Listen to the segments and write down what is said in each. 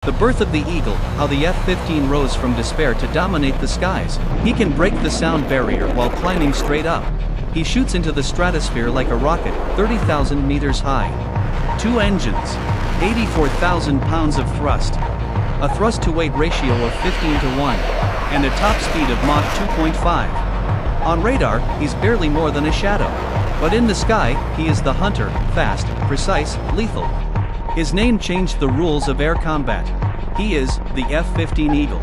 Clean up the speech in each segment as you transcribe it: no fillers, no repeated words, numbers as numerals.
The birth of the eagle, how the F-15 rose from despair to dominate the skies. He can break the sound barrier while climbing straight up. He shoots into the stratosphere like a rocket, 30,000 meters high. 2 engines, 84,000 pounds of thrust, a thrust-to-weight ratio of 15:1, and a top speed of Mach 2.5. On radar, he's barely more than a shadow. But in the sky, he is the hunter, fast, precise, lethal. His name changed the rules of air combat. He is the F-15 Eagle.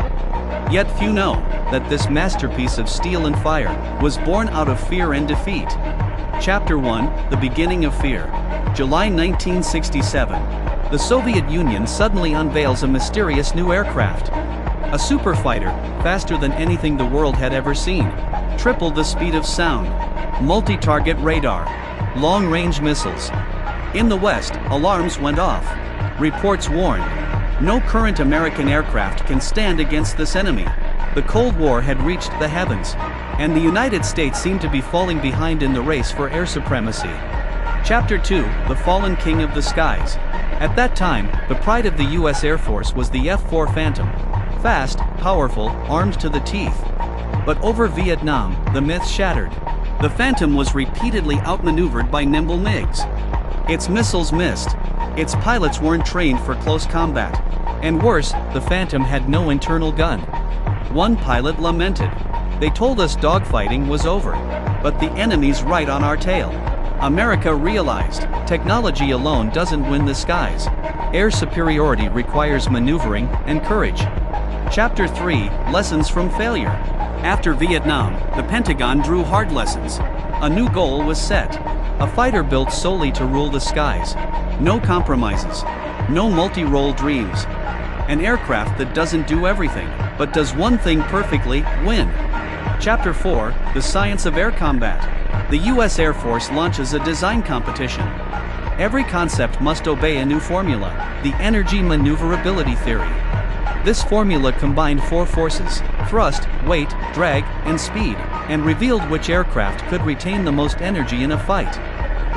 Yet few know that this masterpiece of steel and fire was born out of fear and defeat. Chapter 1: The Beginning of Fear. July 1967. The Soviet Union suddenly unveils a mysterious new aircraft. A superfighter, faster than anything the world had ever seen. Triple the speed of sound. Multi-target radar. Long-range missiles. In the West, alarms went off. Reports warned. No current American aircraft can stand against this enemy. The Cold War had reached the heavens, and the United States seemed to be falling behind in the race for air supremacy. Chapter 2: The Fallen King of the Skies. At that time, the pride of the U.S. Air Force was the F-4 Phantom. Fast, powerful, armed to the teeth. But over Vietnam, the myth shattered. The Phantom was repeatedly outmaneuvered by nimble MiGs. Its missiles missed. Its pilots weren't trained for close combat. And worse, the Phantom had no internal gun. One pilot lamented. "They told us dogfighting was over. But the enemy's right on our tail." America realized, technology alone doesn't win the skies. Air superiority requires maneuvering and courage. Chapter 3: Lessons from Failure. After Vietnam, the Pentagon drew hard lessons. A new goal was set. A fighter built solely to rule the skies. No compromises. No multi-role dreams. An aircraft that doesn't do everything, but does one thing perfectly: win. Chapter 4: The Science of Air Combat. The U.S. Air Force launches a design competition. Every concept must obey a new formula, the Energy Maneuverability Theory. This formula combined 4 forces: thrust, weight, drag, and speed, and revealed which aircraft could retain the most energy in a fight.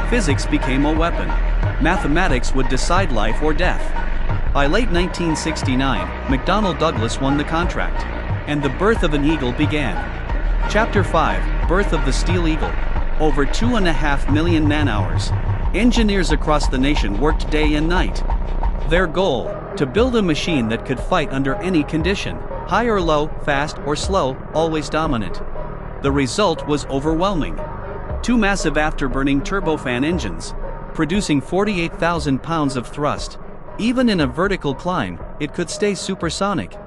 Physics became a weapon. Mathematics would decide life or death. By late 1969, McDonnell Douglas won the contract, and the birth of an eagle began. Chapter 5: Birth of the Steel Eagle. Over 2.5 million man-hours. Engineers across the nation worked day and night. Their goal: to build a machine that could fight under any condition, high or low, fast or slow, always dominant. The result was overwhelming. 2 massive afterburning turbofan engines, producing 48,000 pounds of thrust. Even in a vertical climb, it could stay supersonic.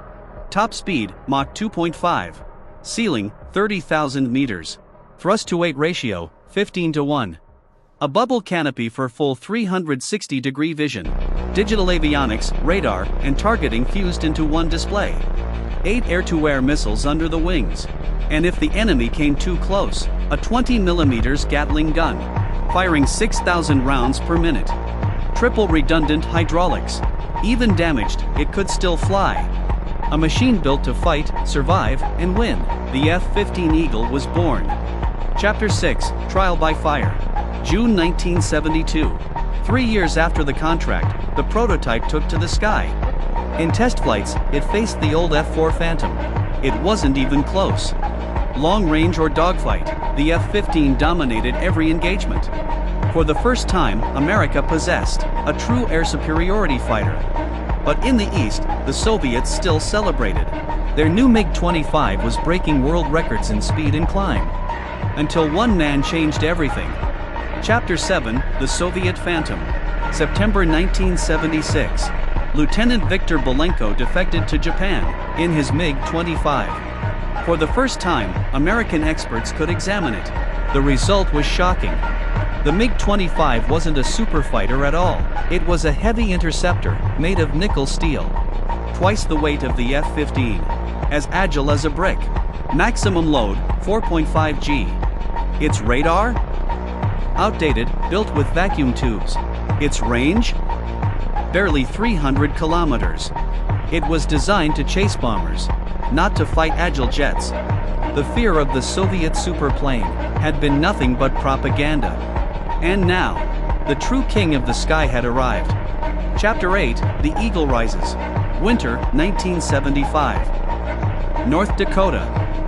Top speed, Mach 2.5. Ceiling, 30,000 meters. Thrust-to-weight ratio, 15:1. A bubble canopy for full 360-degree vision. Digital avionics, radar, and targeting fused into one display. 8 air-to-air missiles under the wings. And if the enemy came too close, a 20mm Gatling gun, firing 6,000 rounds per minute. Triple redundant hydraulics. Even damaged, it could still fly. A machine built to fight, survive, and win. The F-15 Eagle was born. Chapter 6: Trial by Fire. June 1972. 3 years after the contract, the prototype took to the sky. In test flights, it faced the old F-4 Phantom. It wasn't even close. Long range or dogfight, the F-15 dominated every engagement. For the first time, America possessed a true air superiority fighter. But in the East, the Soviets still celebrated. Their new MiG-25 was breaking world records in speed and climb. Until one man changed everything. Chapter 7: The Soviet Phantom. September 1976. Lieutenant Viktor Belenko defected to Japan in his MiG-25. For the first time, American experts could examine it. The result was shocking. The MiG-25 wasn't a superfighter at all. It was a heavy interceptor, made of nickel steel. Twice the weight of the F-15. As agile as a brick. Maximum load, 4.5 G. Its radar? Outdated, built with vacuum tubes. Its range? Barely 300 kilometers. It was designed to chase bombers, not to fight agile jets. The fear of the Soviet superplane had been nothing but propaganda. And now, the true king of the sky had arrived. Chapter 8: The Eagle Rises. Winter, 1975. North Dakota.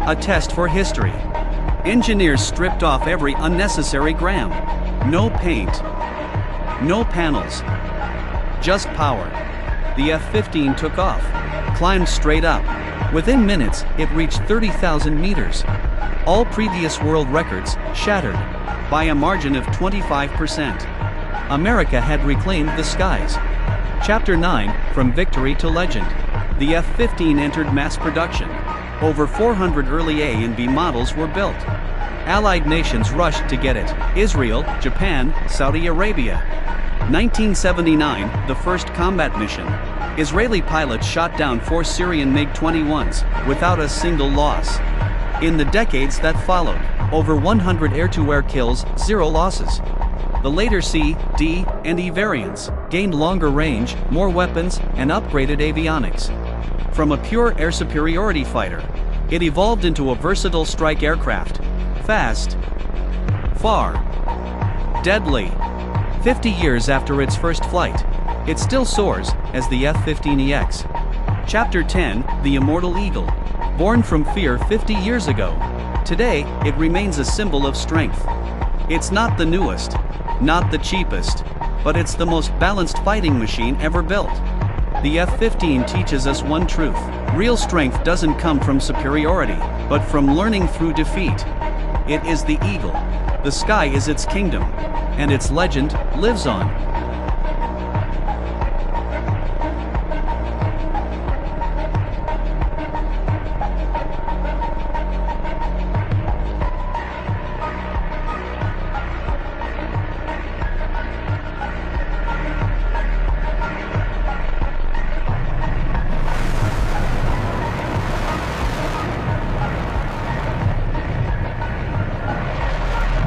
A test for history. Engineers stripped off every unnecessary gram. No paint. No panels. Just power. The F-15 took off. Climbed straight up. Within minutes, it reached 30,000 meters. All previous world records shattered by a margin of 25%. America had reclaimed the skies. Chapter 9, From Victory to Legend. The F-15 entered mass production. Over 400 early A and B models were built. Allied nations rushed to get it: Israel, Japan, Saudi Arabia. 1979, the first combat mission. Israeli pilots shot down 4 Syrian MiG-21s, without a single loss. In the decades that followed, over 100 air-to-air kills, 0 losses. The later C, D, and E variants gained longer range, more weapons, and upgraded avionics. From a pure air superiority fighter, it evolved into a versatile strike aircraft. Fast, far, deadly. 50 years after its first flight, it still soars as the F-15EX. Chapter 10, The Immortal Eagle. Born from fear 50 years ago, today it remains a symbol of strength. It's not the newest, not the cheapest, but it's the most balanced fighting machine ever built. The F-15 teaches us one truth: real strength doesn't come from superiority, but from learning through defeat. It is the eagle. The sky is its kingdom, and its legend lives on.